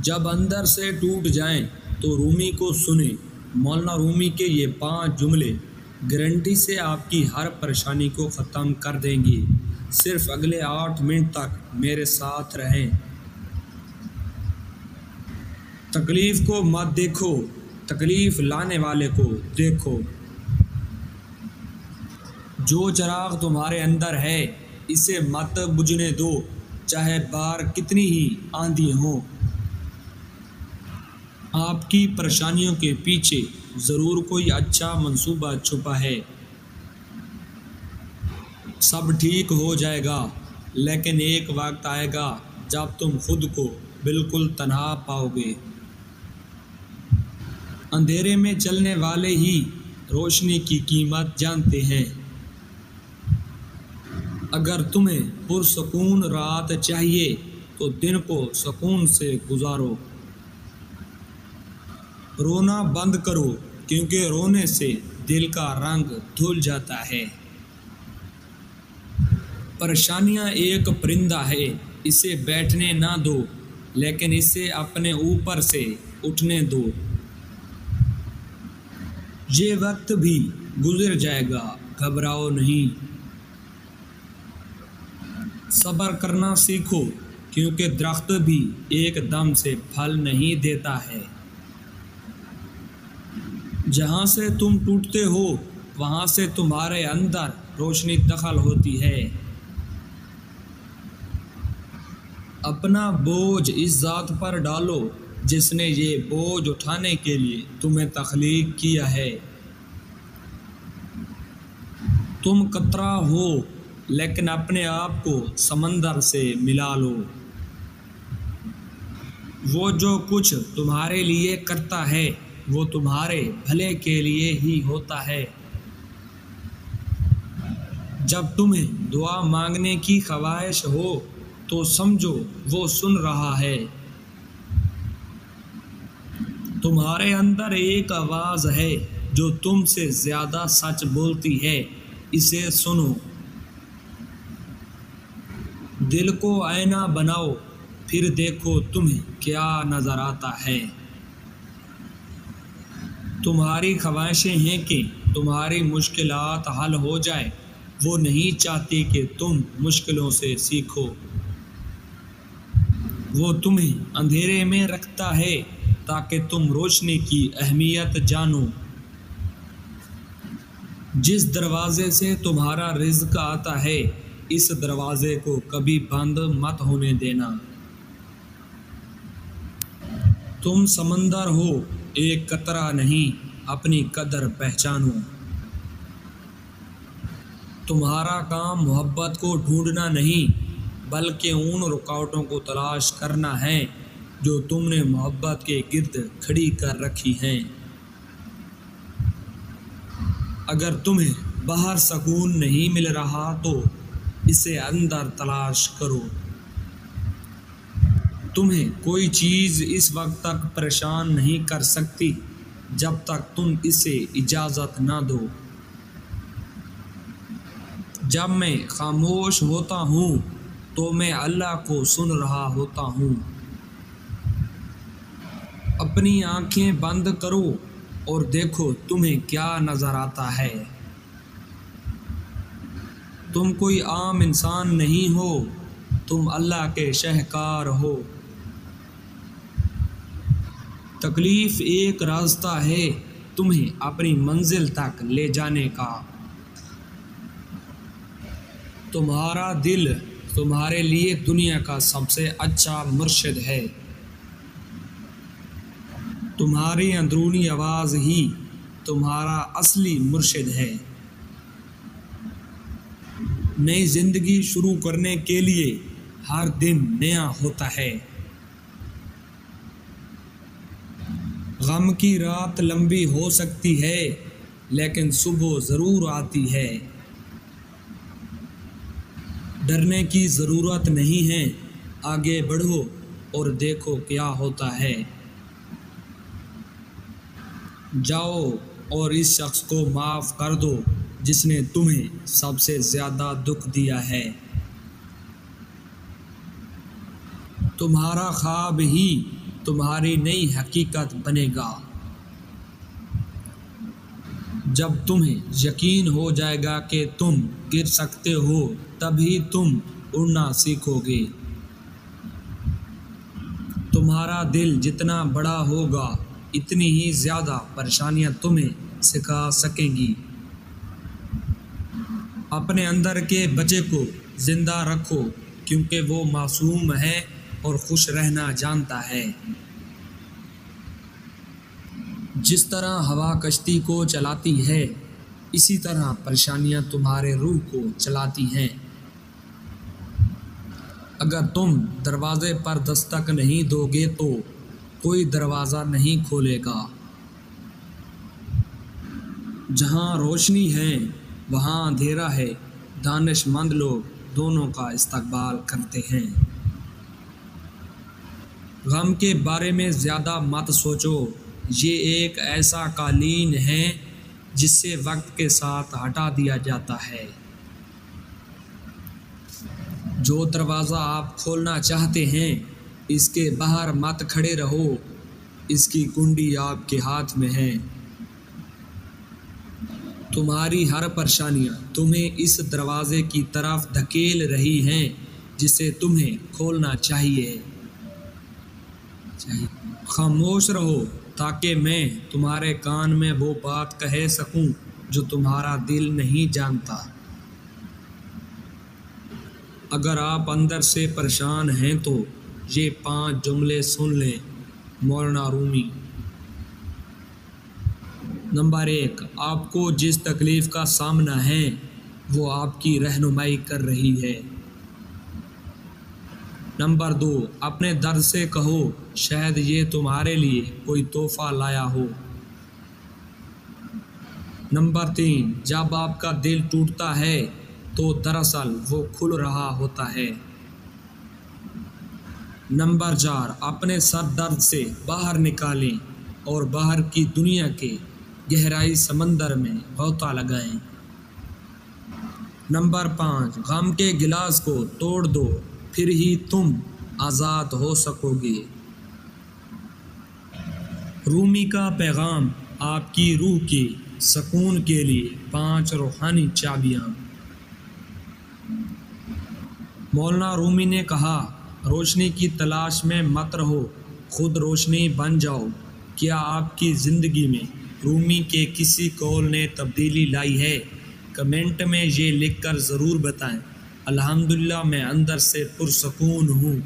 جب اندر سے ٹوٹ جائیں تو رومی کو سنیں۔ مولانا رومی کے یہ 5 جملے گارنٹی سے آپ کی ہر پریشانی کو ختم کر دیں گے۔ صرف اگلے 8 منٹ تک میرے ساتھ رہیں۔ تکلیف کو مت دیکھو، تکلیف لانے والے کو دیکھو۔ جو چراغ تمہارے اندر ہے اسے مت بجھنے دو، چاہے باہر کتنی ہی آندھی ہو۔ آپ کی پریشانیوں کے پیچھے ضرور کوئی اچھا منصوبہ چھپا ہے۔ سب ٹھیک ہو جائے گا، لیکن ایک وقت آئے گا جب تم خود کو بالکل تنہا پاؤ گے۔ اندھیرے میں چلنے والے ہی روشنی کی قیمت جانتے ہیں۔ اگر تمہیں پرسکون رات چاہیے تو دن کو سکون سے گزارو۔ رونا بند کرو، کیونکہ رونے سے دل کا رنگ دھل جاتا ہے۔ پریشانیاں ایک پرندہ ہے، اسے بیٹھنے نہ دو، لیکن اسے اپنے اوپر سے اٹھنے دو۔ یہ وقت بھی گزر جائے گا، گھبراؤ نہیں۔ صبر کرنا سیکھو، کیونکہ درخت بھی ایک دم سے پھل نہیں دیتا ہے۔ جہاں سے تم ٹوٹتے ہو وہاں سے تمہارے اندر روشنی دخل ہوتی ہے۔ اپنا بوجھ اس ذات پر ڈالو جس نے یہ بوجھ اٹھانے کے لیے تمہیں تخلیق کیا ہے۔ تم قطرہ ہو، لیکن اپنے آپ کو سمندر سے ملا لو۔ وہ جو کچھ تمہارے لیے کرتا ہے وہ تمہارے بھلے کے لیے ہی ہوتا ہے۔ جب تمہیں دعا مانگنے کی خواہش ہو تو سمجھو وہ سن رہا ہے۔ تمہارے اندر ایک آواز ہے جو تم سے زیادہ سچ بولتی ہے، اسے سنو۔ دل کو آئینہ بناؤ، پھر دیکھو تمہیں کیا نظر آتا ہے۔ تمہاری خواہشیں ہیں کہ تمہاری مشکلات حل ہو جائے، وہ نہیں چاہتی کہ تم مشکلوں سے سیکھو۔ وہ تمہیں اندھیرے میں رکھتا ہے تاکہ تم روشنی کی اہمیت جانو۔ جس دروازے سے تمہارا رزق آتا ہے اس دروازے کو کبھی بند مت ہونے دینا۔ تم سمندر ہو، ایک قطرہ نہیں، اپنی قدر پہچانو۔ تمہارا کام محبت کو ڈھونڈنا نہیں، بلکہ ان رکاوٹوں کو تلاش کرنا ہے جو تم نے محبت کے گرد کھڑی کر رکھی ہیں۔ اگر تمہیں باہر سکون نہیں مل رہا تو اسے اندر تلاش کرو۔ تمہیں کوئی چیز اس وقت تک پریشان نہیں کر سکتی جب تک تم اسے اجازت نہ دو۔ جب میں خاموش ہوتا ہوں تو میں اللہ کو سن رہا ہوتا ہوں۔ اپنی آنکھیں بند کرو اور دیکھو تمہیں کیا نظر آتا ہے۔ تم کوئی عام انسان نہیں ہو، تم اللہ کے شاہکار ہو۔ تکلیف ایک راستہ ہے تمہیں اپنی منزل تک لے جانے کا۔ تمہارا دل تمہارے لیے دنیا کا سب سے اچھا مرشد ہے۔ تمہاری اندرونی آواز ہی تمہارا اصلی مرشد ہے۔ نئی زندگی شروع کرنے کے لیے ہر دن نیا ہوتا ہے۔ غم کی رات لمبی ہو سکتی ہے، لیکن صبح ضرور آتی ہے۔ ڈرنے کی ضرورت نہیں ہے، آگے بڑھو اور دیکھو کیا ہوتا ہے۔ جاؤ اور اس شخص کو معاف کر دو جس نے تمہیں سب سے زیادہ دکھ دیا ہے۔ تمہارا خواب ہی تمہاری نئی حقیقت بنے گا۔ جب تمہیں یقین ہو جائے گا کہ تم گر سکتے ہو تبھی تم اڑنا سیکھو گے۔ تمہارا دل جتنا بڑا ہوگا اتنی ہی زیادہ پریشانیاں تمہیں سکھا سکیں گی۔ اپنے اندر کے بچے کو زندہ رکھو کیونکہ وہ معصوم ہے اور خوش رہنا جانتا ہے۔ جس طرح ہوا کشتی کو چلاتی ہے اسی طرح پریشانیاں تمہارے روح کو چلاتی ہیں۔ اگر تم دروازے پر دستک نہیں دو گے تو کوئی دروازہ نہیں کھولے گا۔ جہاں روشنی ہے وہاں اندھیرا ہے، دانش مند لوگ دونوں کا استقبال کرتے ہیں۔ غم کے بارے میں زیادہ مت سوچو، یہ ایک ایسا قالین ہے جس سے وقت کے ساتھ ہٹا دیا جاتا ہے۔ جو دروازہ آپ کھولنا چاہتے ہیں اس کے باہر مت کھڑے رہو، اس کی کنڈی آپ کے ہاتھ میں ہے۔ تمہاری ہر پریشانیاں تمہیں اس دروازے کی طرف دھکیل رہی ہیں جسے تمہیں کھولنا چاہیے۔ خاموش رہو تاکہ میں تمہارے کان میں وہ بات کہہ سکوں جو تمہارا دل نہیں جانتا۔ اگر آپ اندر سے پریشان ہیں تو یہ 5 جملے سن لیں۔ مولانا رومی۔ نمبر 1، آپ کو جس تکلیف کا سامنا ہے وہ آپ کی رہنمائی کر رہی ہے۔ نمبر 2، اپنے درد سے کہو شاید یہ تمہارے لیے کوئی تحفہ لایا ہو۔ نمبر 3، جب آپ کا دل ٹوٹتا ہے تو دراصل وہ کھل رہا ہوتا ہے۔ نمبر 4، اپنے سر درد سے باہر نکالیں اور باہر کی دنیا کے گہرائی سمندر میں غوطہ لگائیں۔ نمبر 5، غم کے گلاس کو توڑ دو پھر ہی تم آزاد ہو سکو گے۔ رومی کا پیغام، آپ کی روح کے سکون کے لیے 5 روحانی چابیاں۔ مولانا رومی نے کہا، روشنی کی تلاش میں مت رہو، خود روشنی بن جاؤ۔ کیا آپ کی زندگی میں رومی کے کسی قول نے تبدیلی لائی ہے؟ کمنٹ میں یہ لکھ کر ضرور بتائیں۔ الحمدللہ میں اندر سے پرسکون ہوں۔